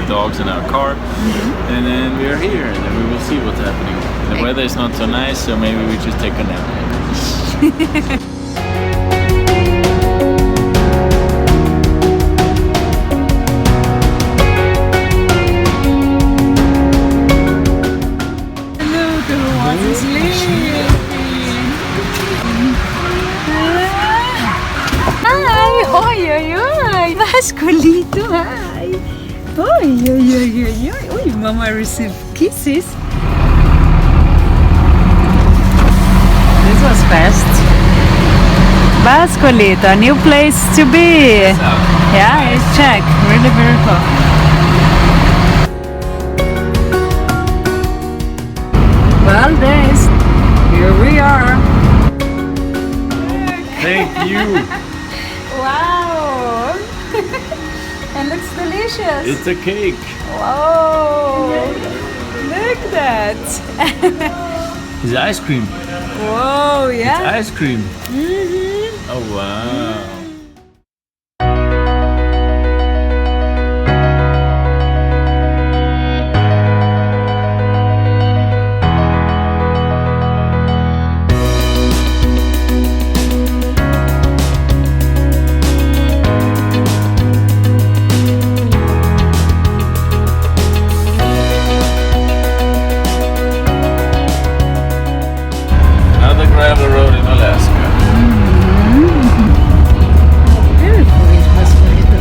dogs in our car, and then we are here, and then we will see what's happening. The weather is not so nice, so maybe we just take a nap. Look, everyone's sleeping. Hi! Oi, oi, oi! Vasculito, hi! Oi, oi, oi, oi, oi! Oi, Mama received kisses. This was fast. Vasculito, a new place to be. Yeah, it's check. Really very cool. Well, days. Here we are. Thank you! Wow! It looks delicious. It's a cake! Whoa! Look at that! It's ice cream! Whoa, yeah. It's ice cream! Mm-hmm. Oh wow! Gravel road in Alaska. How beautiful it was, Vasculito.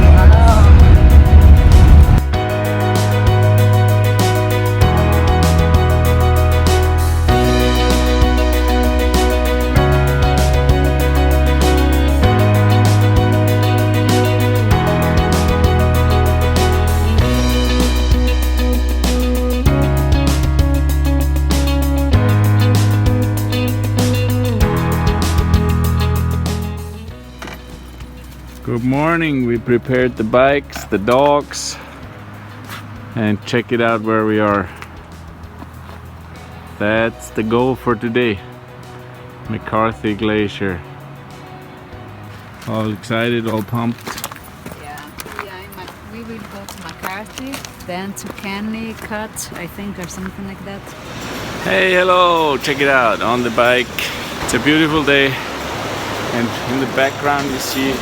Wow. Good morning. We prepared the bikes, the dogs, and check it out where we are. That's the goal for today. McCarthy Glacier. All excited, all pumped. Yeah, we will go to McCarthy, then to Kennecott, I think, or something like that. Hey, hello! Check it out on the bike. It's a beautiful day, and in the background you see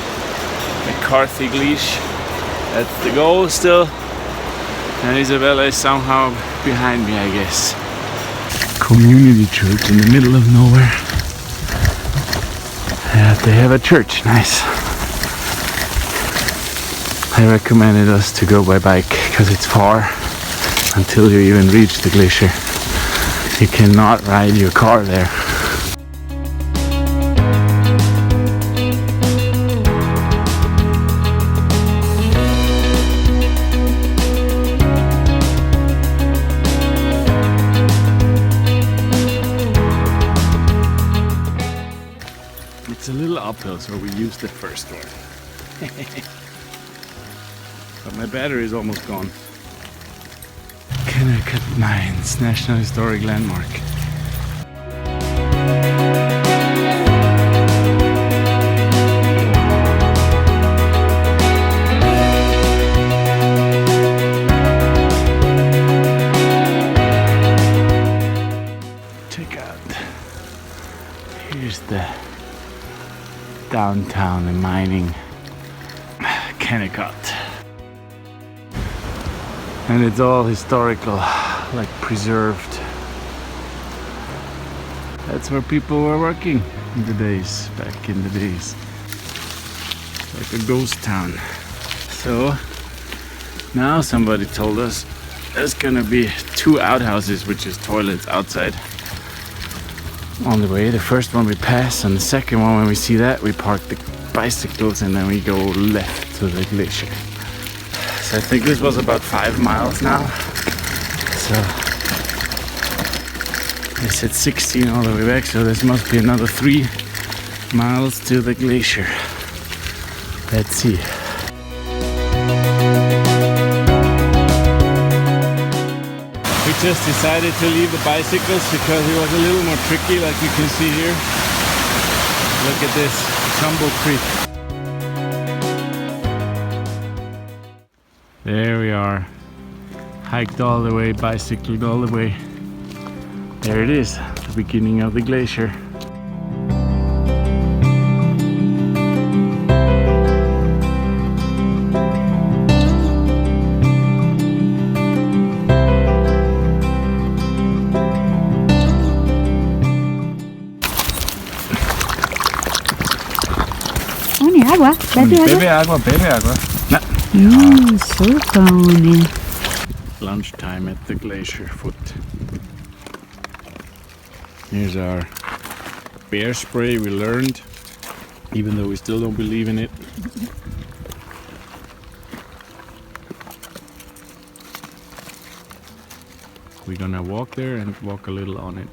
McCarthy Glacier. That's the goal still, and Isabella is somehow behind me, I guess. Community church in the middle of nowhere. Yeah, they have a church, nice. I recommended us to go by bike because it's far until you even reach the glacier. You cannot ride your car there. It's a little uphill, so we used the first one. But my battery is almost gone. Kennecott Mines, National Historic Landmark. Check out. Here's the downtown and mining Kennecott, and it's all historical, like preserved. That's where people were working in the days, back in the days. Like a ghost town. So now somebody told us there's gonna be 2 outhouses, which is toilets outside on the way. The first one we pass, and the second one, when we see that, we park the bicycles and then we go left to the glacier. So I think this was about 5 miles now. So they said 16 all the way back, so this must be another 3 miles to the glacier. Let's see. We just decided to leave the bicycles because it was a little more tricky, like you can see here. Look at this, Tumble Creek. are. Hiked all the way, bicycled all the way. There it is, the beginning of the glacier. Agua, bebe agua. Bebe agua, bebe agua. Super, Oni. Lunchtime at the glacier foot. Here's our bear spray we learned, even though we still don't believe in it. We're gonna walk there and walk a little on it.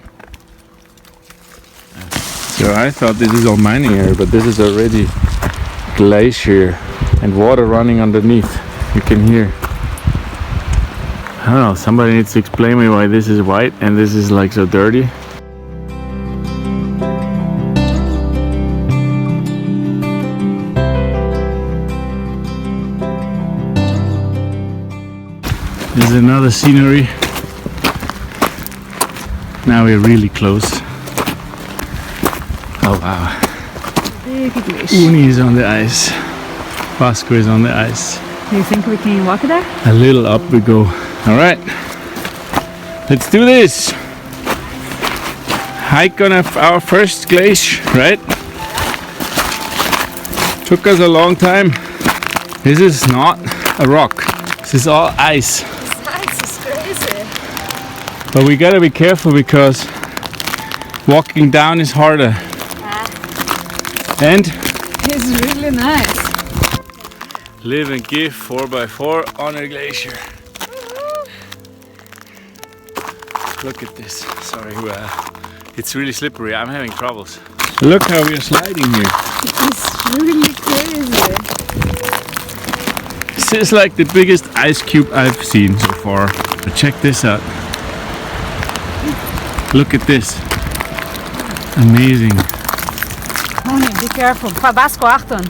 So I thought this is all mining area, but this is already glacier and water running underneath. You can hear. I don't know, somebody needs to explain me why this is white and this is like so dirty. This is another scenery. Now we're really close. Oh wow. Big glacier. Uni is on the ice. Vasco is on the ice. Do you think we can walk there? A little up we go. All right, let's do this. Hike on our first glacier, right? Took us a long time. This is not a rock. This is all ice. This ice is crazy. But we gotta be careful because walking down is harder. And It's really nice. Liveandgive4x4 on a glacier. Look at this. Sorry, it's really slippery. I'm having troubles. Look how we are sliding here. It's really crazy. This is like the biggest ice cube I've seen so far. But check this out. Look at this. Amazing. Oni, be careful. Vasco, Achtung.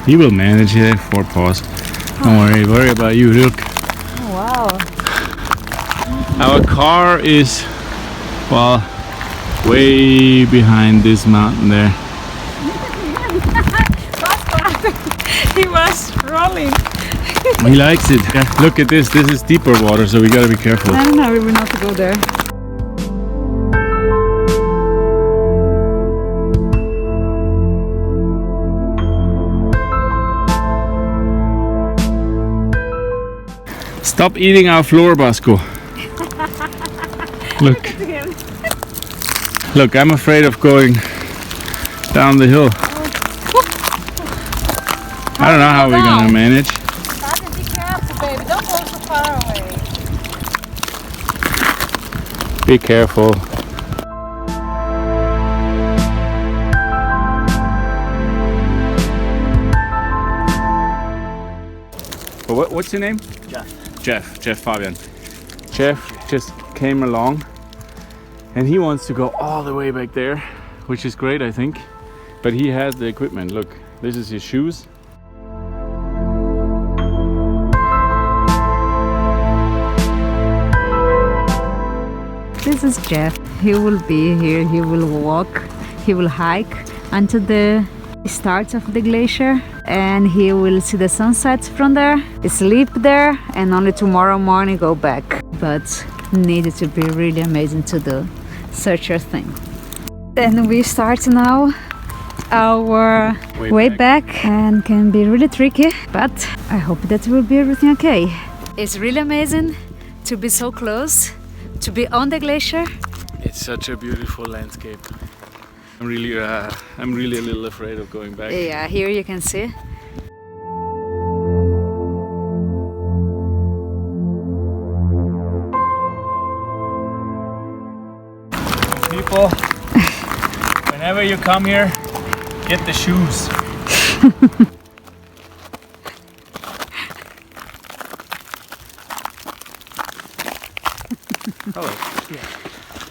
He will manage it. 4 paws. Don't worry about you. Look. Oh, wow. Our car is, well, way behind this mountain there. He was rolling. He likes it. Yeah, look at this. This is deeper water, so we gotta be careful. I don't know, we will not go there. Stop eating our floor, Vasco. Look. Look, I'm afraid of going down the hill. I don't know how we're gonna manage. Be careful, baby. Don't go so far away. Be careful. Well, what's your name? Jeff Fabian. Jeff just came along and he wants to go all the way back there, which is great, I think. But he has the equipment. Look, this is his shoes. This is Jeff. He will be here. He will walk. He will hike until the start of the glacier, and he will see the sunset from there, sleep there, and only tomorrow morning go back. But needed to be really amazing to do such a thing. Then we start now our way back, and can be really tricky, but I hope that will be everything okay. It's really amazing to be so close, to be on the glacier. It's such a beautiful landscape. I'm really a little afraid of going back. Yeah, here you can see. People, whenever you come here, get the shoes. Hello. Yeah.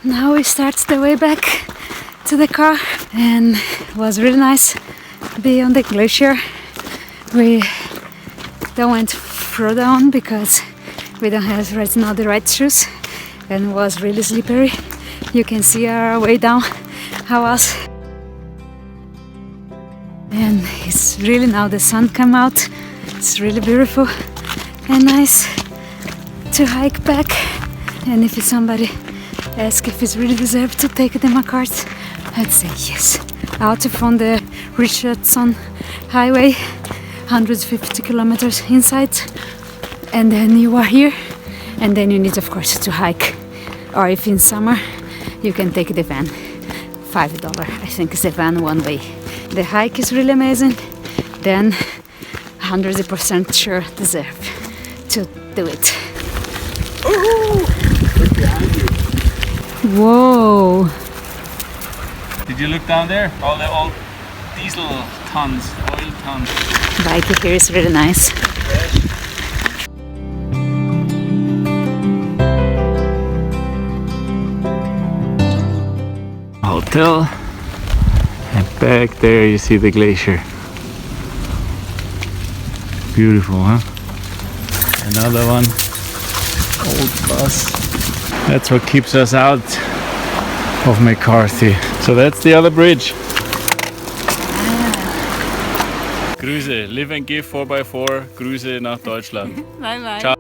Now we start the way back to the car, and it was really nice to be on the glacier. We went off-road on because we don't have right now the right shoes and it was really slippery. You can see our way down how was. And it's really now the sun come out. It's really beautiful and nice to hike back. And if somebody asks if it's really deserved to take the McCarthy, I'd say yes. Out from the Richardson Highway, 150 kilometers inside, and then you are here, and then you need of course to hike, or if in summer you can take the van. $5 I think is the van one way. The hike is really amazing, then 100% sure deserve to do it. Look behind you. Whoa! Did you look down there? All the old diesel tons, oil tons. Bike here is really nice. Hotel, and back there you see the glacier. Beautiful, huh? Another one, old bus. That's what keeps us out of McCarthy. So that's the other bridge. Grüße, Liveandgive4x4, Grüße nach Deutschland. Bye bye. Ciao.